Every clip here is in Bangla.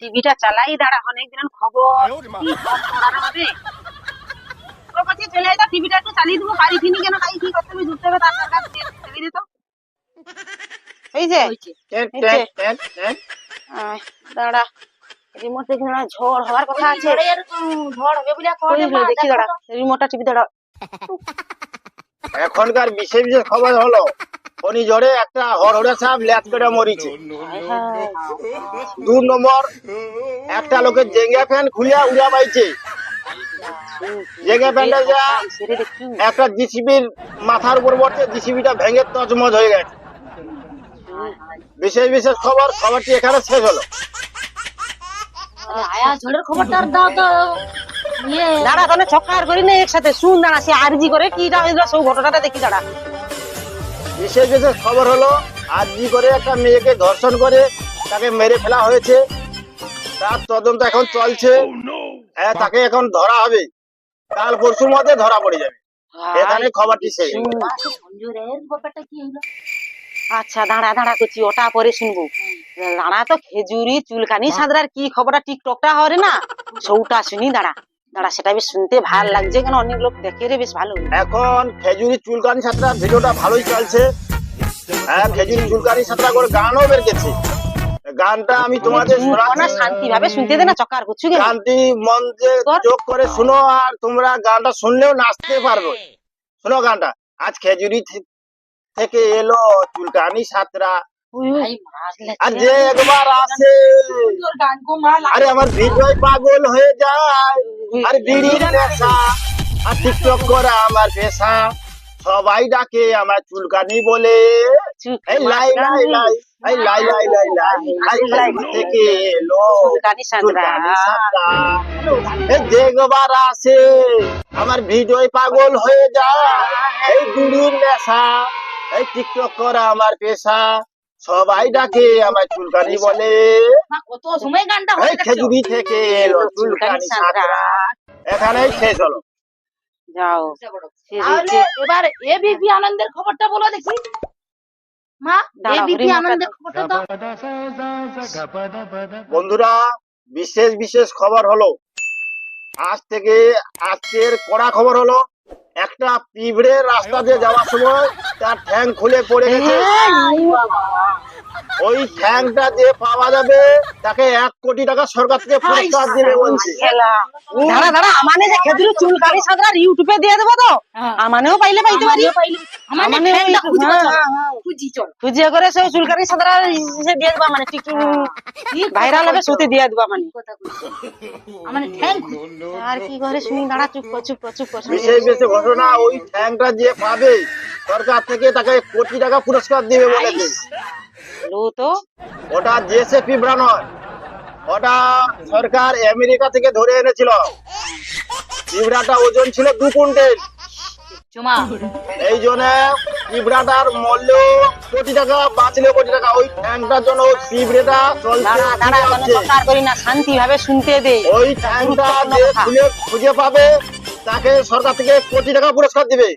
টিভিটা চালাই দাঁড়া, অনেকদিন খবর কি খবর হবে। ও কাছে চলে যা, টিভিটা একটু চালিয়ে দেবো, বাড়ি ফিনি কেন তাই কি করতে হবে, ঢুকতে হবে তার সরকার চালিয়ে দিত। এই যে দাঁড়া, রিমোট দেখি না, ঝড় হওয়ার কথা আছে, ঝড় হবে বলে দেখি দাঁড়া, রিমোটটা টিপি দাঁড়া। এখনকার বিশেষ বিশেষ খবর হলো ফনি ঝড়ে একটা হরহরে সাপ ল্যাচ করে মরিছে। 2 নম্বর, একটা লোকের জেঙ্গা ফ্যান খুলিয়া উড়া পাইছে। জেঙ্গা ফ্যানটা যা একটা জিসিবির মাথার উপর পড়ছে, জিসিবিটা ভেঙে তছমছ হয়ে গেছে। বিশেষ বিশেষ খবর, খবরটি এখানে শেষ হলো। ঝড়ের খবরটা দাও তো। দাঁড়া, তাহলে ছক্কার করি না একসাথে শুন, দাঁড়া সে আরজি করে কি সব ঘটনাটা দেখি দাঁড়া। বিশেষ বিশেষ খবর হলো আরজি করে একটা মেয়েকে ধর্ষণ করে তাকে মেরে ফেলা হয়েছে। তার তদন্ত এখন চলছে। হ্যাঁ, তাকে এখন ধরা হবে, কাল পরশুর মধ্যে ধরা পড়ে যাবে। এখানে খবরটি শেষ। ব্যাপারটা কি হলো? আচ্ছা দাঁড়া দাঁড়া করছি, ওটা পরে শুনবো। দাঁড়া তো, খেজুরি চুলকানি সাঁতরার কি খবরটা টিকটকটা হরে না, সৌটা শুনি দাঁড়া। দাঁড়া, সেটা বেশ শুনতে ভাল লাগছে, কেন অনেক লোক দেখে রে, বেশ ভালো। এখন খেজুরি চুলকানি সাঁতরা ভিডিওটা ভালোই চলছে। হ্যাঁ, খেজুরি চুলকানি সাঁতরা করে গানও বের গেছে। গানটা আমি তোমাদের শোনাচ্ছি, শান্তি ভাবে শুনতে দে না, চক্কার করছু কেন? গানটি মন দিয়ে চোখ করে শুনো, আর তোমরা গানটা শুনলেও নাচতে পারবে। শোনো গানটা। আজ খেজুরি থেকে এলো চুলকানি সাঁতরা, আর যে একবার আসে আরে আমার হৃদয় পাগল হয়ে যায়, আর বিড়ির নেশা আর টিকটক করা আমার পেশা, সবাই ডাকে আমার চুলকানি বলে। এই লাই লাই লাই, এই লাই লাই লাই লাই, খেজুরি থেকে এলো চুলকানি সাঁতরা, যে একবার আসে আমার হৃদয় পাগল হয়ে যায়, এই বিড়ির নেশা এই টিকটক করা আমার পেশা, সবাই ডাকে আমার চুলকানি বলে। কত সময় গানটা এই খেজুরি থেকে এলো চুলকানি সাঁতরা। এখানেই শেষ হলো। যাও, তাহলে এবার এবিপি আনন্দের খবরটা বলো দেখি। মা, এবিপি আনন্দের খবরটা দাও। বন্ধুরা, বিশেষ বিশেষ খবর হলো আজ থেকে, আজকের কড়া খবর হলো একটা পিঁপড়ে রাস্তা দিয়ে যাওয়ার সময় তার ঠ্যাং খুলে পড়ে গেছে। ওই ঠ্যাংটা যে পাওয়া যাবে তাকে 1 কোটি টাকা সরকার থেকে পুরস্কার দিবে বলছে। দাঁড়া দাঁড়া, আমানে যে খেজুরি চুলকানি সাঁতরার ইউটিউবে দিয়ে দেবো তো, আমানেও পাইলে পাইতে পারি। খুঁজিয়ে করে সে চুলকানি সাঁতরার দিয়ে দেবা, মানে ভাইরাল হবে, শুতে দিয়ে দেবা মানে। আর কি করে শুনি, দাঁড়া, চুপ কর চুপ কর চুপ কর। বিশেষ বিশেষ ঘটনা, ওই ঠ্যাংটা যে পাবে সরকার থেকে তাকে 1 কোটি টাকা পুরস্কার দিবে বলেছে। তো ওটা দেশে পিঁপড়া নয়, ওটা সরকার আমেরিকা থেকে ধরে এনেছিল। পিঁপড়াটা ওজন ছিল 2 কুইন্টাল। এই জন্য পিঁপড়াটার মূল্য কোটি টাকা, বাঁচলে কোটি টাকা। ওই ঠ্যাংটার জন্য ওই পিঁপড়েটা শান্তি ভাবে শুনতে দে। ওই ঠ্যাংটা যে খুঁজে পাবে তাকে সরকার থেকে 1 কোটি টাকা পুরস্কার দিবে।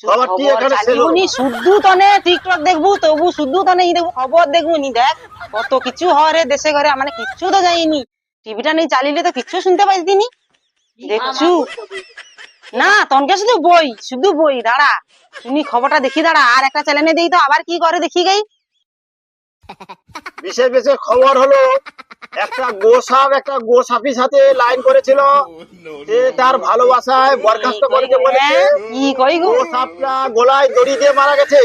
খবরটি এখানে শেষ হলো। শুধু তনে টিকটক দেখবো, তবু শুধু তনে দেখবো, খবর দেখবো নি। দেখ কত কিছু হরে দেশে ঘরে, মানে কিচ্ছু তো যাইনি। টিভিটা নেই চালিয়ে তো কিচ্ছু শুনতে পাইছি নি। দেখছু না, তনকে শুধু বই। দাঁড়া শুনি খবরটা দেখি, দাঁড়া আর একটা চ্যানেলে দেই তো, আবার কি করে দেখি গাই। বিশেষ বিশেষ খবর হলো একটা গোসাপির সাথে লাইন করেছিল, সে তার ভালোবাসায় বরখাস্ত করতে বলেছে। কি কই গো, গোসাপটা গলায় দড়ি দিয়ে মারা গেছে।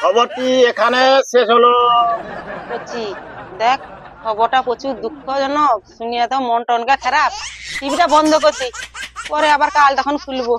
খবরটি এখানে শেষ হলো। দেখ খবরটা প্রচুর দুঃখজনক, শুনিয়ে তো মন টনকা খারাপ। টিভিটা বন্ধ করছি, পরে আবার কাল তখন খুলবো।